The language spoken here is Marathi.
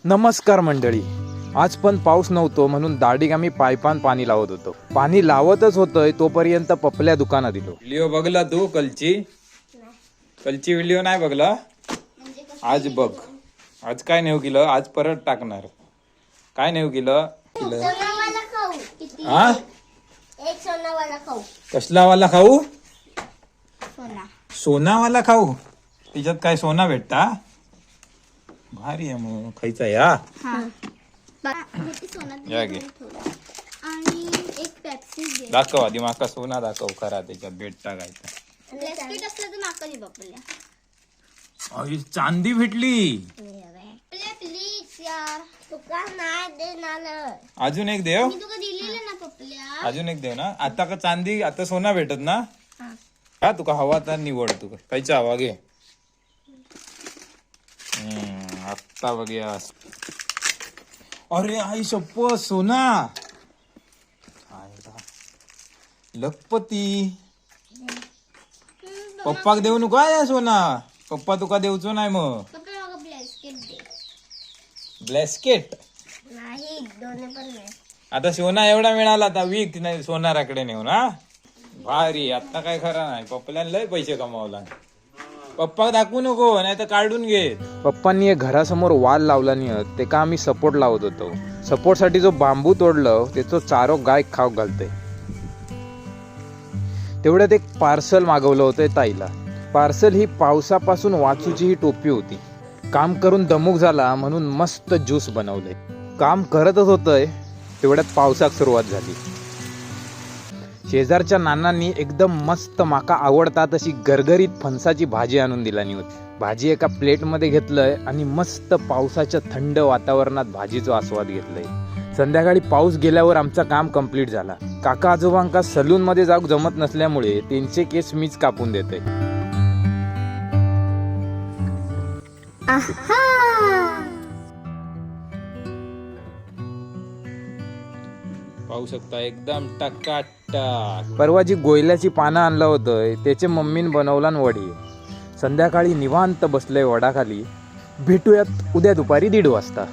नमस्कार मंडळी. आज पण पाऊस नव्हतो म्हणून दाढीक आम्ही पायपान पाणी लावत होतो. पाणी लावतच होतंय तोपर्यंत पपल्या दुकानात दिलो. व्हिडिओ बघला तू कलची व्हिडिओ नाही बघला? आज बघ. आज काय नेऊ केलं, आज परत टाकणार. काय नेऊ केलं? हा, कसला वाला खाऊ? सोनावाला खाऊ. तिच्यात काय सोना भेटता? भारी आहे मग. खायचा या या घे. आणि एक पेप्सी दे. दाखव आधी माका सोना दाखव खरा त्याच्यात भेट टाकायचा. बिस्किट असलं तर माका दे बापल्या. अरे चांदी भेटली. प्लीज यार तुका नाही देणार. अजून एक देव. मी तुका दिलेलं ना पपल्या. अजून एक देव ना. आता का चांदी, आता सोना भेटत ना. हा तुका हवा तर निवड. तुका खायचा हवा घे. आता बघूया. अरे आई शप्पथ सोना. लखपती. पप्पाक देऊ नको या सोना. पप्पा तुका देऊचो नाही मग. पपल्या माका बिस्किट दे. ब्लॅस्केट नाही दोन्ही पण नाही. आता सोना एवढा मिळाला आता वीक नाही सोनाराकडे नेऊन. हा भारी. आता काय खरा नाही. पप्पाला लय पैसे कमावला. पप्पा दाखवू नको नाही तर काढून घे. पप्पांनी एक घरासमोर वाल लावला नाही ते का आम्ही सपोर्ट लावत होतो. सपोर्ट साठी जो बांबू तोडलं त्याचं चारो गाय खाऊ घालते. तेवढ्यात एक पार्सल मागवलं होतं ताईला. पार्सल ही पावसापासून वाचूची ही टोपी होती. काम करून दमुक झाला म्हणून मस्त ज्यूस बनवले. काम करतच होतंय तेवढ्यात पावसाक सुरुवात झाली. शेजारच्या नानांनी एकदम मस्त माका आवडता तशी गरगरीत फणसाची भाजी आणून दिलानी होती. भाजी एका प्लेटमध्ये घेतलंय आणि मस्त पावसाच्या थंड वातावरणात भाजीचा आस्वाद घेतलाय. संध्याकाळी पाऊस गेल्यावर आमचं काम कंप्लीट झाला. काका आजोबांका सलून मध्ये जाऊक जमत नसल्यामुळे त्यांचे केस मीच कापून देते. पाहू शकता एकदम टकाटक. परवा जी गोयल्याची पानं आणलं होतं त्याचे मम्मीन बनवला वडी. संध्याकाळी निवांत बसलंय वडाखाली. भेटूयात उद्या दुपारी 1:30 वाजता.